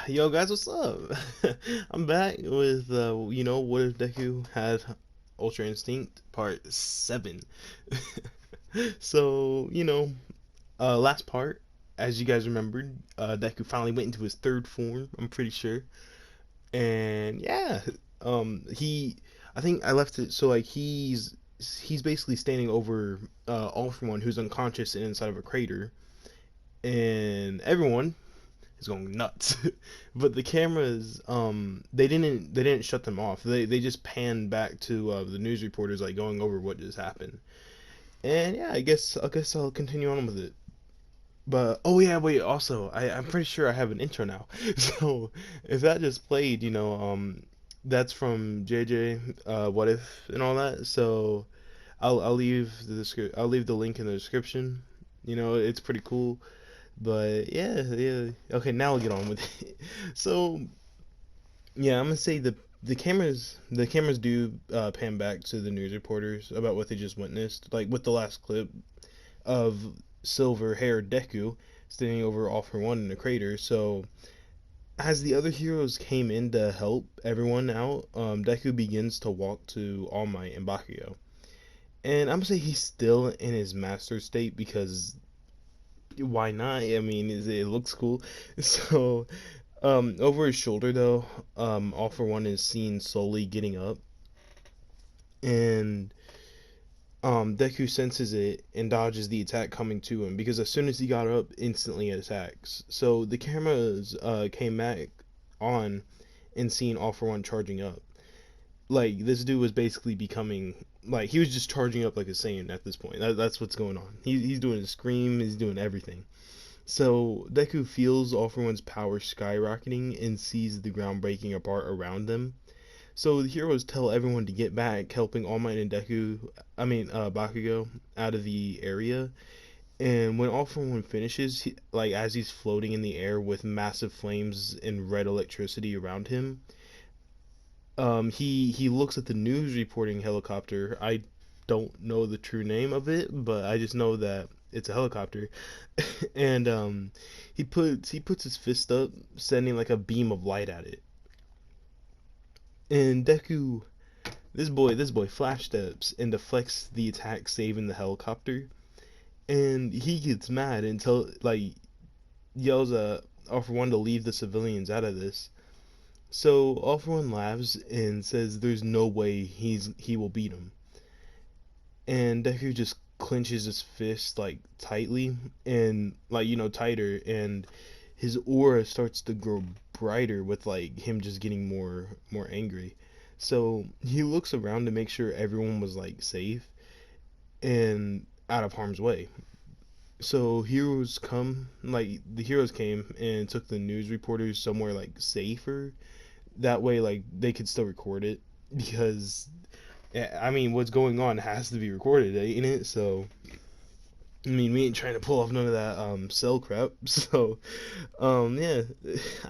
Yo guys, what's up? I'm back with what if Deku had Ultra Instinct Part 7. So, last part, as you guys remembered, Deku finally went into his third form, I'm pretty sure. And yeah, he I think I left it so like he's basically standing over All For One, who's unconscious and inside of a crater, and everyone is going nuts. But the cameras, they didn't shut them off. They just panned back to the news reporters like going over what just happened. And yeah, I guess I'll continue on with it. But oh yeah, wait. Also, I'm pretty sure I have an intro now. So if that just played, that's from JJ What If and all that. So I'll leave the link in the description. It's pretty cool. But yeah. Okay, now I'll get on with it. So yeah, I'm gonna say the cameras do pan back to the news reporters about what they just witnessed, like with the last clip of silver-haired Deku standing over All For One in the crater. So as the other heroes came in to help everyone out, Deku begins to walk to All Might and Bakugo. And I'm gonna say he's still in his master state because why not? I mean, it looks cool. So over his shoulder though, All For One is seen slowly getting up, and Deku senses it and dodges the attack coming to him because as soon as he got up, instantly it attacks. So the cameras came back on and seen All For One charging up. Like this dude was basically becoming like he was just charging up like a Saiyan at this point. That's what's going on. He's doing a scream. He's doing everything. So Deku feels All For One's power skyrocketing and sees the ground breaking apart around them. So the heroes tell everyone to get back, helping All Might and Bakugo out of the area. And when All For One finishes, like as he's floating in the air with massive flames and red electricity around him, he looks at the news reporting helicopter. I don't know the true name of it, but I just know that it's a helicopter. And he puts his fist up, sending like a beam of light at it. And Deku, this boy flash steps and deflects the attack, saving the helicopter. And he gets mad and yells All For One to leave the civilians out of this. So All For One laughs and says there's no way he will beat him. And Deku just clenches his fist like tightly and tighter, and his aura starts to grow brighter with like him just getting more angry. So he looks around to make sure everyone was like safe and out of harm's way. So the heroes came and took the news reporters somewhere like safer. That way like they could still record it because I mean what's going on has to be recorded, ain't it? So I mean, we ain't trying to pull off none of that cell crap. So, yeah,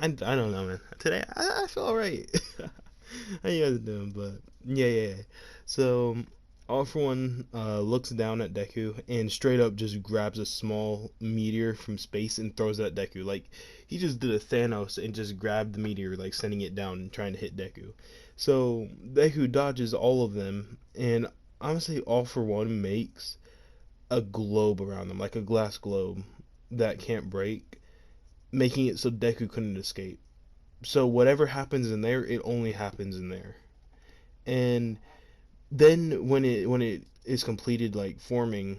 I don't know, man. Today I feel alright. How you guys doing? But yeah. So, All For One looks down at Deku and straight up just grabs a small meteor from space and throws it at Deku. Like he just did a Thanos and just grabbed the meteor, like sending it down and trying to hit Deku. So Deku dodges all of them, and I'm gonna say All For One makes a globe around them, like a glass globe that can't break, making it so Deku couldn't escape. So whatever happens in there, it only happens in there. And then when it is completed, like forming,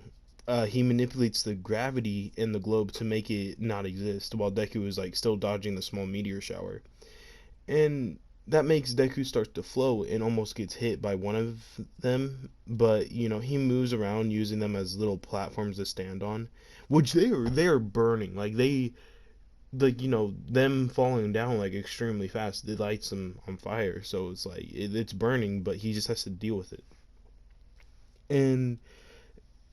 he manipulates the gravity in the globe to make it not exist, while Deku is like still dodging the small meteor shower. And that makes Deku start to float and almost gets hit by one of them, but he moves around using them as little platforms to stand on, which they are burning. Like them falling down like extremely fast. It lights them on fire, so it's like it's burning, but he just has to deal with it. And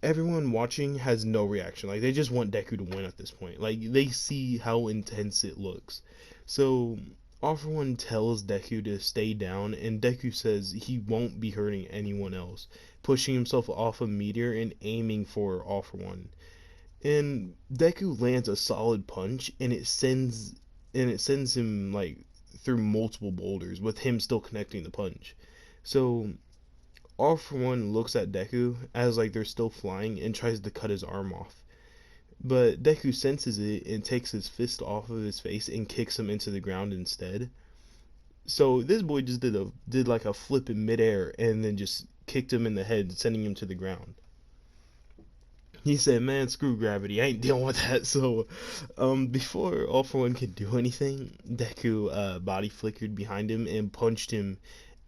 everyone watching has no reaction. Like they just want Deku to win at this point. Like they see how intense it looks. So All For One tells Deku to stay down, and Deku says he won't be hurting anyone else, pushing himself off a meteor and aiming for All For One. And Deku lands a solid punch, and it sends and it sends him like through multiple boulders with him still connecting the punch. So All For One looks at Deku as like they're still flying and tries to cut his arm off. But Deku senses it and takes his fist off of his face and kicks him into the ground instead. So this boy just did like a flip in midair and then just kicked him in the head, sending him to the ground. He said, "Man, screw gravity. I ain't dealing with that." So, before All For One could do anything, Deku body flickered behind him and punched him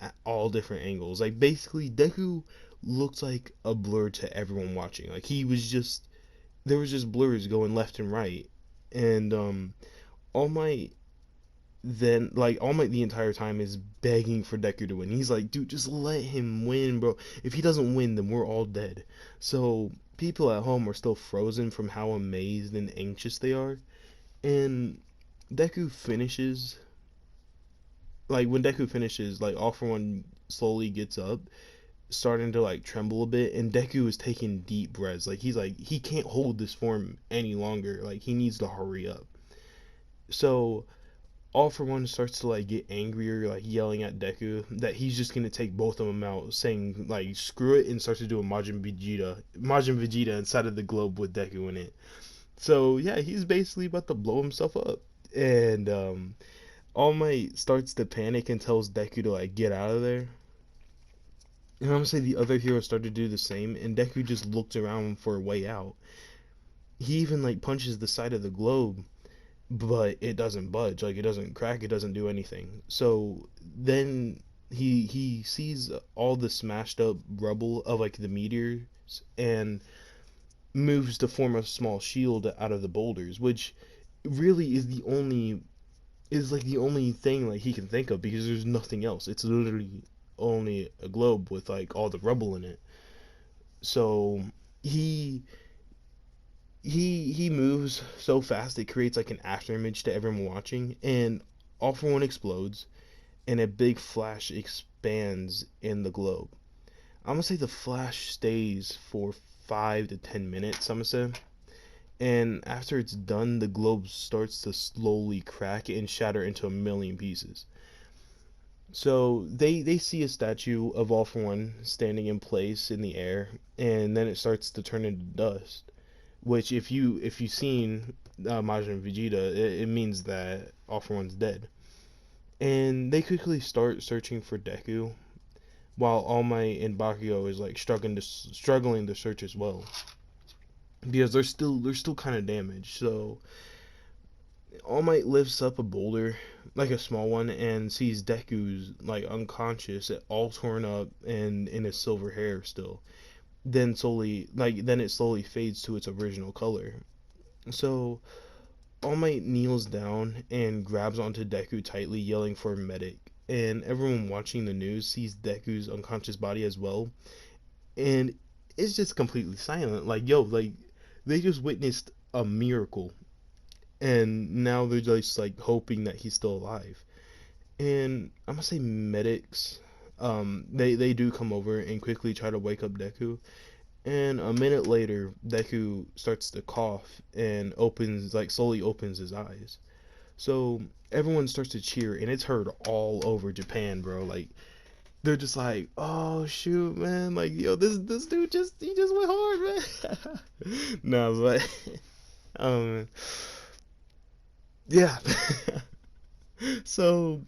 at all different angles. Like basically, Deku looked like a blur to everyone watching. Like he was just there was just blurs going left and right, and All Might All Might the entire time is begging for Deku to win. He's like, dude, just let him win, bro. If he doesn't win, then we're all dead. So people at home are still frozen from how amazed and anxious they are. And Deku finishes, when Deku finishes, like All For One slowly gets up, starting to like tremble a bit, and Deku is taking deep breaths. He's like he can't hold this form any longer. Like he needs to hurry up. So All For One starts to like get angrier, like yelling at Deku that he's just gonna take both of them out, saying like screw it, and starts to do a Majin Vegeta inside of the globe with Deku in it. So yeah, he's basically about to blow himself up, and All Might starts to panic and tells Deku to like get out of there. And I'm gonna say the other heroes start to do the same, and Deku just looks around for a way out. He even like punches the side of the globe, but it doesn't budge. Like it doesn't crack. It doesn't do anything. So then he sees all the smashed up rubble of like the meteors and moves to form a small shield out of the boulders, which really is the only thing like he can think of because there's nothing else. It's literally only a globe with like all the rubble in it. So he he moves so fast it creates like an after image to everyone watching, and All For One explodes and a big flash expands in the globe. I'm gonna say the flash stays for 5 to 10 minutes, I'm gonna say. And after it's done, the globe starts to slowly crack and shatter into a million pieces. So they see a statue of All For One standing in place in the air, and then it starts to turn into dust. Which, if you've seen Majin Vegeta, it means that All For One's dead. And they quickly start searching for Deku, while All Might and Bakugo is like struggling to search as well, because they're still kind of damaged. So All Might lifts up a boulder, like a small one, and sees Deku's like unconscious, all torn up and in his silver hair still. Then it slowly fades to its original color. So All Might kneels down and grabs onto Deku tightly, yelling for a medic. And everyone watching the news sees Deku's unconscious body as well, and it's just completely silent. Like yo, like they just witnessed a miracle, and now they're just like hoping that he's still alive. And I'm gonna say medics, they do come over and quickly try to wake up Deku. And a minute later, Deku starts to cough and slowly opens his eyes. So everyone starts to cheer, and it's heard all over Japan, bro. Like they're just like, "Oh shoot, man! Like yo, this dude just went hard, man." No, but um, yeah. So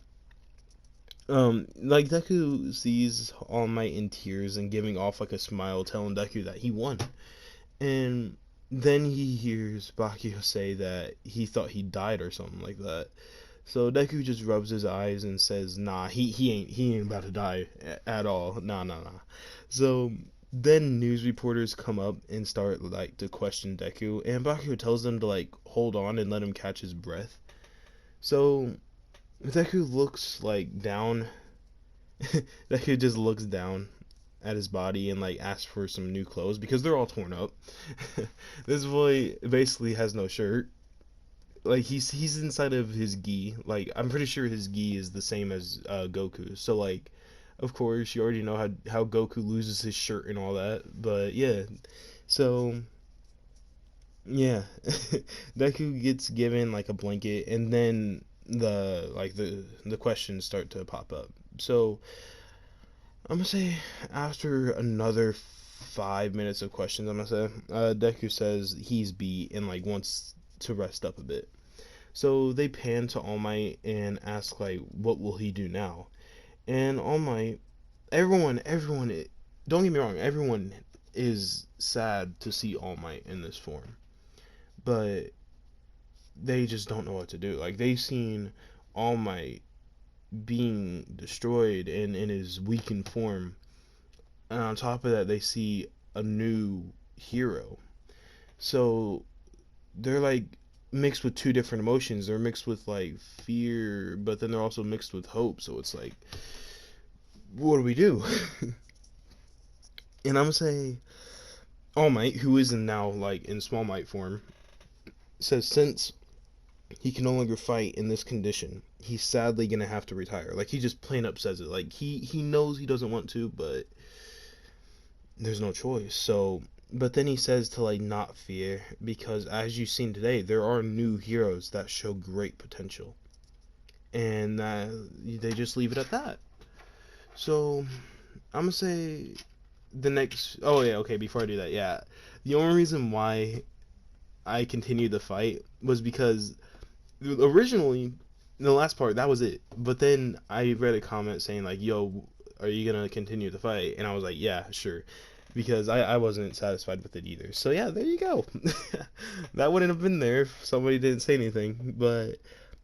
like Deku sees All Might in tears and giving off like a smile, telling Deku that he won. And then he hears Bakugo say that he thought he died or something like that. So Deku just rubs his eyes and says, "Nah, he ain't about to die at all. Nah." So then news reporters come up and start like to question Deku, and Bakugo tells them to like hold on and let him catch his breath. So Deku looks like down. Deku just looks down at his body and like asks for some new clothes because they're all torn up. This boy basically has no shirt. Like he's inside of his gi. Like I'm pretty sure his gi is the same as Goku. So like, of course you already know how Goku loses his shirt and all that. But yeah, so Yeah. Deku gets given like a blanket, and then the questions start to pop up. So I'm gonna say after another 5 minutes of questions, I'm gonna say Deku says he's beat and like wants to rest up a bit. So they pan to All Might and ask like, what will he do now? And All Might, everyone, don't get me wrong, everyone is sad to see All Might in this form, but they just don't know what to do. Like they've seen All Might being destroyed and in his weakened form, and on top of that, they see a new hero. So they're like mixed with two different emotions. They're mixed with like fear, but then they're also mixed with hope. So it's like, what do we do? And I'm gonna say All Might, who is now like in Small Might form, says since he can no longer fight in this condition, he's sadly gonna have to retire. Like he just plain up says it. Like he knows he doesn't want to, but there's no choice. So, but then he says to like not fear because as you've seen today, there are new heroes that show great potential, and they just leave it at that. So I'm gonna say the next. Oh yeah, okay. Before I do that, yeah, the only reason why I continued the fight was because originally the last part that was it, but then I read a comment saying like, "Yo, are you gonna continue the fight?" And I was like, "Yeah, sure." Because I wasn't satisfied with it either. So yeah, there you go. That wouldn't have been there if somebody didn't say anything. But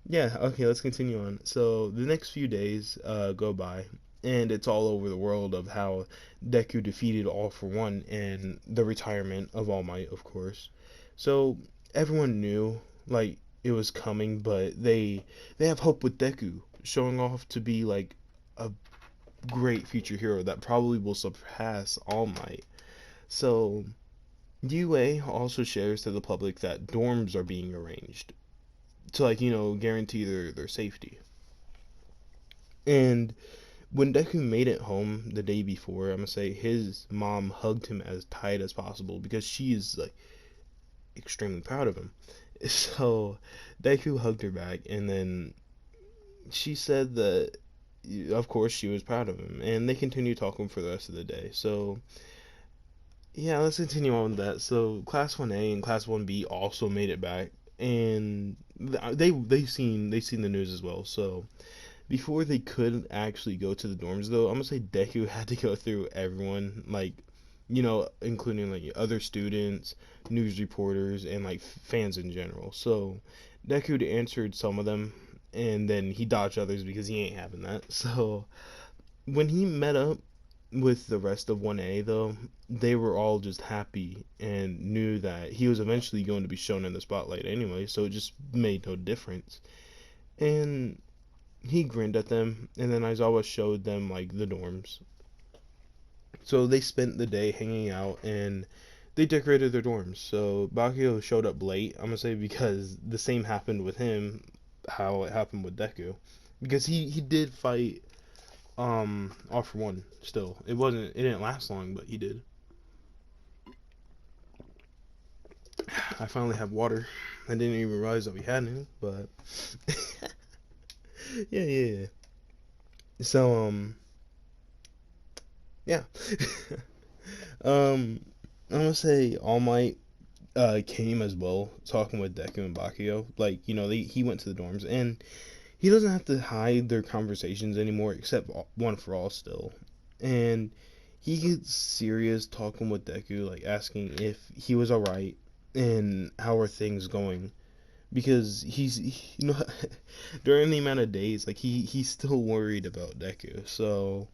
yeah, okay, let's continue on. So the next few days go by, and it's all over the world of how Deku defeated All for One and the retirement of All Might, of course. So everyone knew like it was coming, but they have hope with Deku showing off to be like a great future hero that probably will surpass All Might. So UA also shares to the public that dorms are being arranged to like guarantee their safety. And when Deku made it home the day before, I'm gonna say his mom hugged him as tight as possible because she is like extremely proud of him. So Deku hugged her back, and then she said that of course she was proud of him, and they continued talking for the rest of the day. So yeah, let's continue on with that. So Class 1A and Class 1B also made it back, and they seen the news as well. So before they could actually go to the dorms, though, I'm gonna say Deku had to go through everyone, like including like other students, news reporters, and like fans in general. So Deku answered some of them, and then he dodged others because he ain't having that. So when he met up with the rest of 1A, though, they were all just happy and knew that he was eventually going to be shown in the spotlight anyway, so it just made no difference. And he grinned at them, and then Aizawa showed them like the dorms. So they spent the day hanging out, and they decorated their dorms. So Bakio showed up late, I'm gonna say, because the same happened with him, how it happened with Deku. Because he did fight All for One still. It didn't last long, but he did. I finally have water. I didn't even realize that we had any, but yeah. So yeah. um I'm gonna say All Might came as well, talking with Deku and Bakio. Like, he went to the dorms, and he doesn't have to hide their conversations anymore, except One for All still. And he gets serious talking with Deku, like asking if he was alright and how are things going. Because during the amount of days, like he's still worried about Deku. So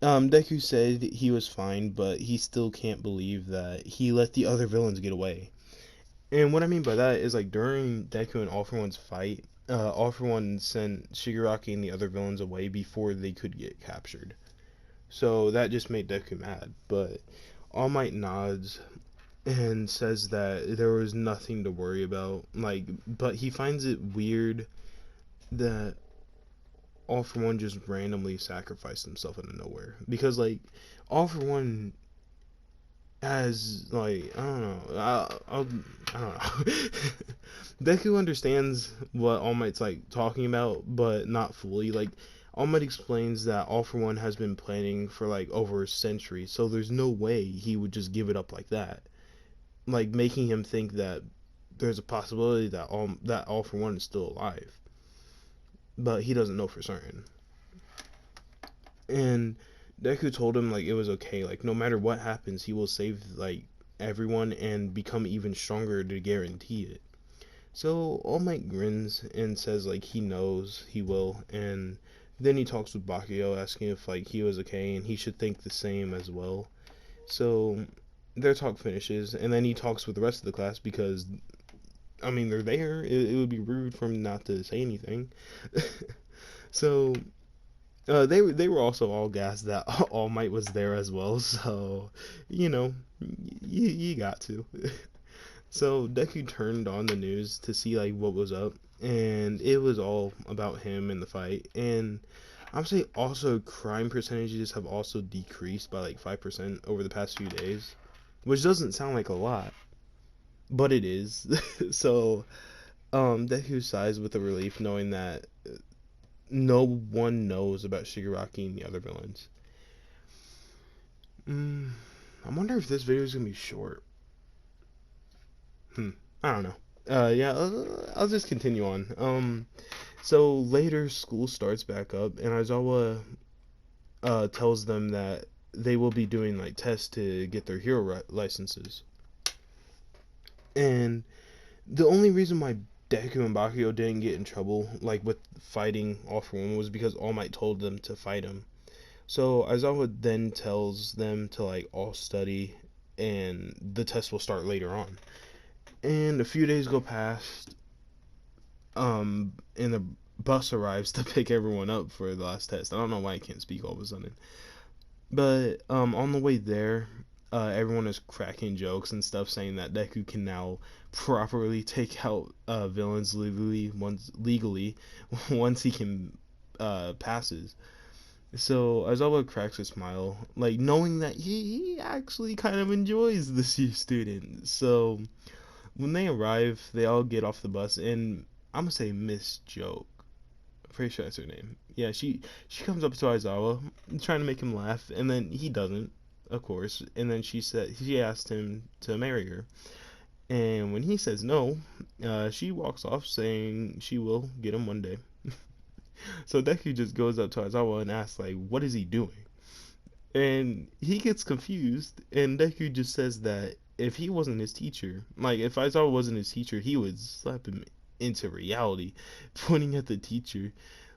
Deku said he was fine, but he still can't believe that he let the other villains get away. And what I mean by that is like during Deku and All for One's fight, All for One sent Shigaraki and the other villains away before they could get captured. So that just made Deku mad. But All Might nods and says that there was nothing to worry about. Like, but he finds it weird that All for One just randomly sacrificed himself out of nowhere. Because like All for One as like I don't know, I don't know. Deku understands what All Might's like talking about, but not fully. Like All Might explains that All for One has been planning for like over a century, so there's no way he would just give it up like that. Like making him think that there's a possibility that All for One is still alive, but he doesn't know for certain. And Deku told him like it was okay, like no matter what happens, he will save like everyone and become even stronger to guarantee it. So All Might grins and says like he knows he will, and then he talks with Bakio asking if like he was okay and he should think the same as well. So their talk finishes, and then he talks with the rest of the class because I mean they're there. It would be rude for him not to say anything. So they were also all gassed that All Might was there as well. So you know you got to. So Deku turned on the news to see like what was up, and it was all about him and the fight. And I'm saying also crime percentages have also decreased by like 5% over the past few days, which doesn't sound like a lot, but it is. So Deku sighs with a relief knowing that no one knows about Shigaraki and the other villains. I wonder if this video is gonna be short. I don't know. Yeah, I'll just continue on. So later school starts back up, and Aizawa tells them that they will be doing like tests to get their hero licenses. And the only reason why Deku and Bakio didn't get in trouble, like with fighting All for One, was because All Might told them to fight him. So Aizawa then tells them to like all study, and the test will start later on. And a few days go past, and the bus arrives to pick everyone up for the last test. I don't know why I can't speak all of a sudden. But on the way there, everyone is cracking jokes and stuff, saying that Deku can now properly take out villains legally once he can passes. So Aizawa cracks a smile, like knowing that he actually kind of enjoys this new student. So when they arrive, they all get off the bus, and I'm gonna say Miss Joke. I'm pretty sure that's her name. Yeah, she comes up to Aizawa, trying to make him laugh, and then he doesn't, of course. And then she asked him to marry her, and when he says no, she walks off, saying she will get him one day. So Deku just goes up to Aizawa and asks like, "What is he doing?" And he gets confused, and Deku just says that if he wasn't his teacher, like if Aizawa wasn't his teacher, he would slap him into reality, pointing at the teacher.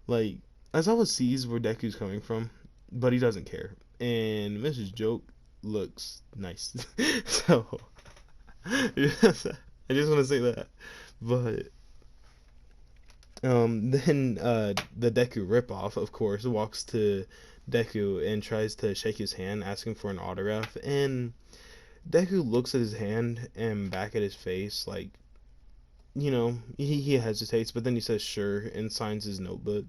Like Aizawa sees where Deku's coming from, but he doesn't care. And Mrs. Joke looks nice. So yes, I just want to say that. But then the Deku ripoff, of course, walks to Deku and tries to shake his hand, asking for an autograph. And Deku looks at his hand and back at his face, like, he hesitates, but then he says sure and signs his notebook.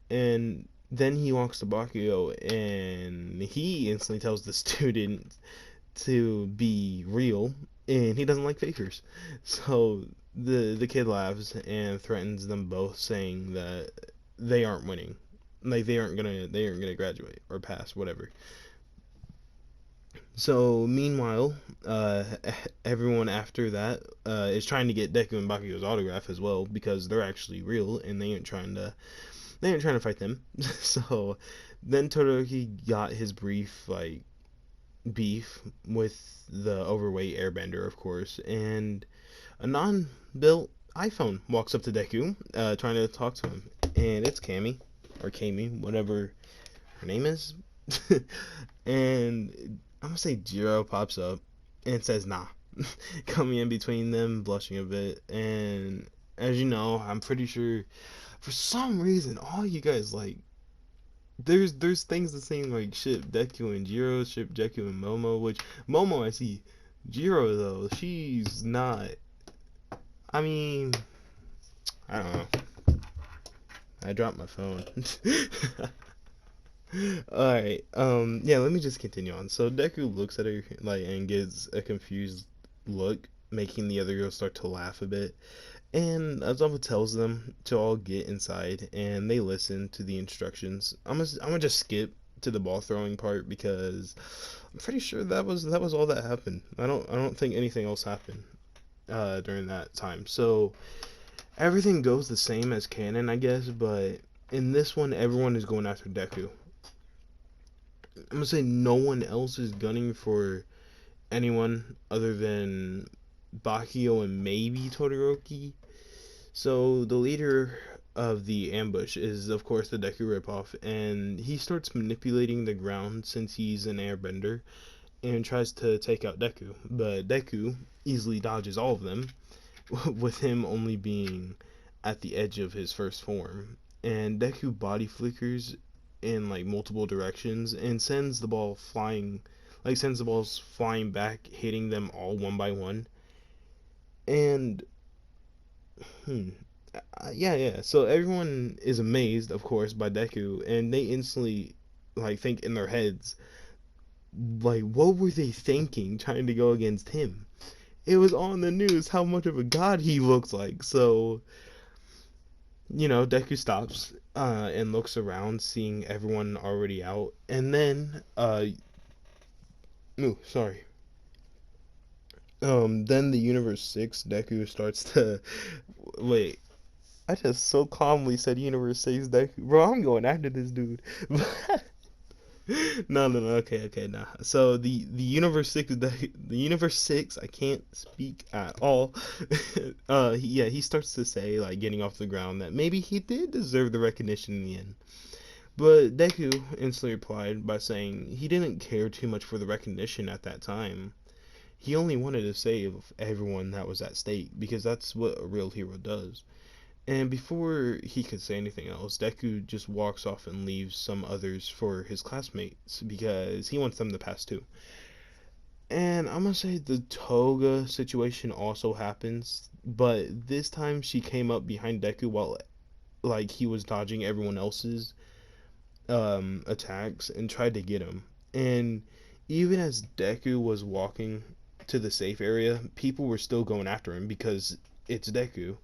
And then he walks to Bakio, and he instantly tells the student to be real, and he doesn't like fakers. So the kid laughs and threatens them both, saying that they aren't winning, like they aren't gonna graduate or pass, whatever. So meanwhile, everyone after that is trying to get Deku and Bakio's autograph as well, because they're actually real and they ain't trying to fight them. So then Todoroki got his brief like beef with the overweight airbender, of course, and a non-built iPhone walks up to Deku, trying to talk to him, and it's Cammy, or Kami, whatever her name is. And I'm gonna say Jiro pops up and says nah, coming in between them, blushing a bit. And as you know, I'm pretty sure for some reason all you guys like there's things that seem like ship Deku and Jiro, ship Deku and Momo, which Momo I see. Jiro though, she's not. I mean, I don't know. I dropped my phone. Alright, yeah, let me just continue on. So Deku looks at her, like, and gives a confused look, making the other girls start to laugh a bit. And Azava tells them to all get inside, and they listen to the instructions. I'm gonna just skip to the ball throwing part because I'm pretty sure that was all that happened. I don't think anything else happened during that time. So everything goes the same as canon, I guess, but in this one, everyone is going after Deku. I'm gonna say no one else is gunning for anyone other than Bakio and maybe Todoroki. So the leader of the ambush is, of course, the Deku ripoff, and he starts manipulating the ground since he's an airbender and tries to take out Deku. But Deku easily dodges all of them, with him only being at the edge of his first form. And Deku body flickers in like multiple directions and sends the balls flying back, hitting them all one by one. And hmm, yeah. So everyone is amazed, of course, by Deku, and they instantly like think in their heads, like, what were they thinking trying to go against him? It was on the news how much of a god he looks like. So Deku stops and looks around, seeing everyone already out, and then no, sorry. Then the Universe 6 Deku starts to wait. I just so calmly said Universe 6 Deku. Bro, I'm going after this dude. No. Okay, nah. So the Universe 6 the Universe 6, I can't speak at all. Yeah, he starts to say, like, getting off the ground, that maybe he did deserve the recognition in the end. But Deku instantly replied by saying he didn't care too much for the recognition at that time. He only wanted to save everyone that was at stake, because that's what a real hero does. And before he could say anything else, Deku just walks off and leaves some others for his classmates because he wants them to pass too. And I'm gonna say the Toga situation also happens, but this time she came up behind Deku while like he was dodging everyone else's attacks and tried to get him. And even as Deku was walking to the safe area, people were still going after him because it's Deku.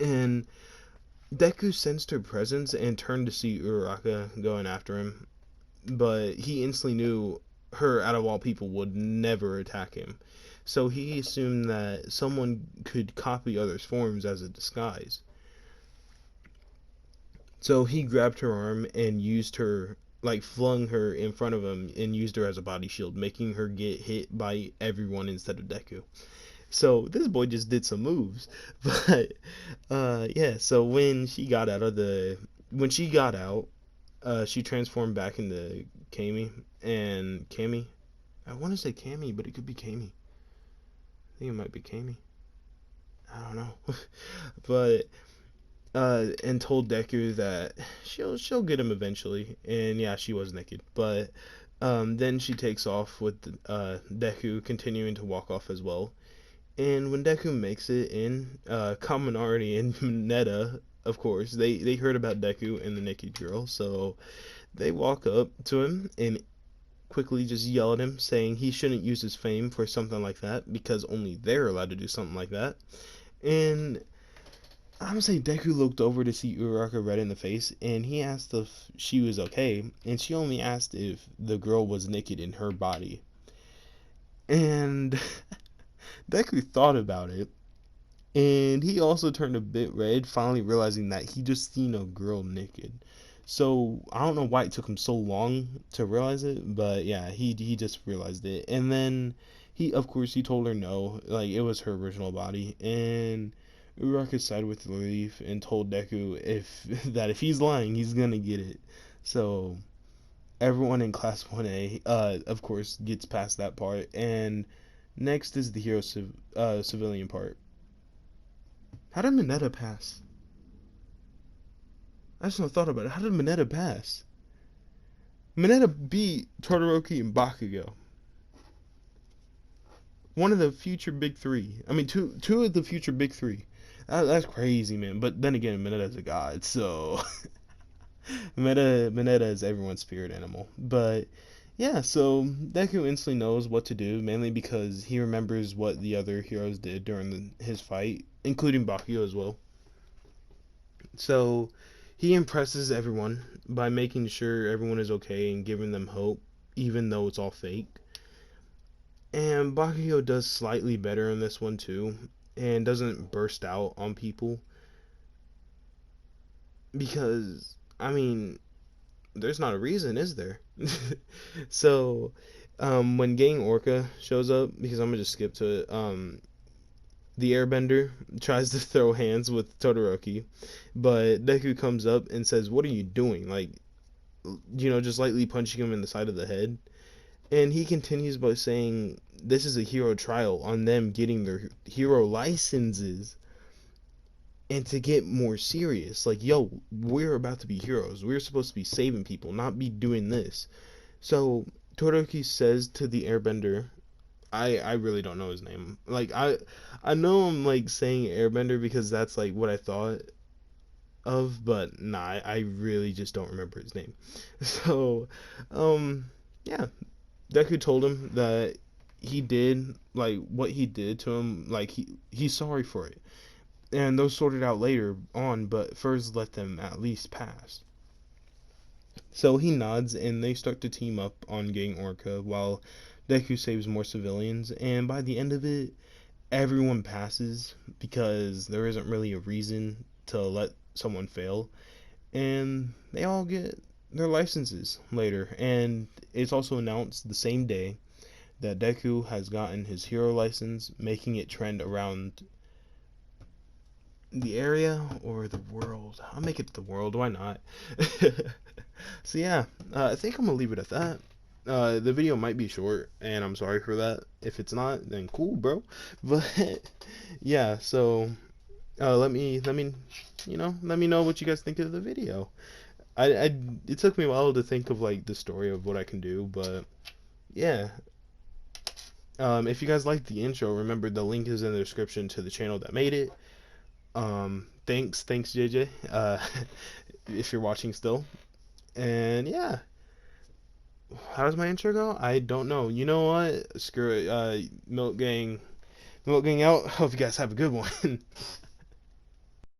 And Deku sensed her presence and turned to see Uraraka going after him, but he instantly knew her, out of all people, would never attack him. So he assumed that someone could copy others' forms as a disguise. So he grabbed her arm and used her, like, flung her in front of him and used her as a body shield, making her get hit by everyone instead of Deku. So this boy just did some moves. But yeah, so when she got out, she transformed back into Kami. And Kami, I want to say Kami, but it could be Kami. I think it might be Kami. I don't know. But and told Deku that she'll get him eventually. And yeah, she was naked. But then she takes off with Deku continuing to walk off as well. And when Deku makes it in, Kaminari and Mineta, of course, they heard about Deku and the naked girl, so they walk up to him and quickly just yell at him, saying he shouldn't use his fame for something like that, because only they're allowed to do something like that. And I'm gonna say Deku looked over to see Uraraka red in the face, and he asked if she was okay, and she only asked if the girl was naked in her body. And Deku thought about it, and he also turned a bit red, finally realizing that he just seen a girl naked. So I don't know why it took him so long to realize it, but yeah, he just realized it. And then he told her no, like it was her original body. And Uraraka sighed with relief and told Deku if he's lying, he's gonna get it. So everyone in Class 1A, of course, gets past that part. And next is the hero civilian part. How did Mineta pass? I just not thought about it. How did Mineta pass? Mineta beat Todoroki and Bakugo. One of the future big three. I mean, two of the future big three. That's crazy, man. But then again, Mineta's a god, so Mineta is everyone's spirit animal. But yeah, so Deku instantly knows what to do, mainly because he remembers what the other heroes did during his fight, including Bakugo as well. So he impresses everyone by making sure everyone is okay and giving them hope, even though it's all fake. And Bakugo does slightly better in this one too, and doesn't burst out on people because, I mean, there's not a reason, is there? So, when Gang Orca shows up, because I'm gonna just skip to it, the Airbender tries to throw hands with Todoroki, but Deku comes up and says, "What are you doing?" Like, just lightly punching him in the side of the head. And he continues by saying, "This is a hero trial on them getting their hero licenses." And to get more serious, like, yo, we're about to be heroes. We're supposed to be saving people, not be doing this. So Todoroki says to the Airbender, I really don't know his name. Like, I know I'm like saying Airbender because that's like what I thought of, but nah, I really just don't remember his name. So, yeah, Deku told him that he did like what he did to him, like he's sorry for it, and those sorted out later on, but first let them at least pass. So he nods, and they start to team up on getting Orca while Deku saves more civilians. And by the end of it, everyone passes because there isn't really a reason to let someone fail, and they all get their licenses later. And it's also announced the same day that Deku has gotten his hero license, making it trend around the area or the world. I'll make it the world. Why not? So yeah, I think I'm gonna leave it at that. The video might be short, and I'm sorry for that. If it's not, then cool, bro. But yeah, so let me know what you guys think of the video. It took me a while to think of like the story of what I can do, but yeah. If you guys liked the intro, remember the link is in the description to the channel that made it. Thanks JJ, if you're watching still. And yeah, how does my intro go? I don't know. You know what? Screw it. Milk Gang out. Hope you guys have a good one.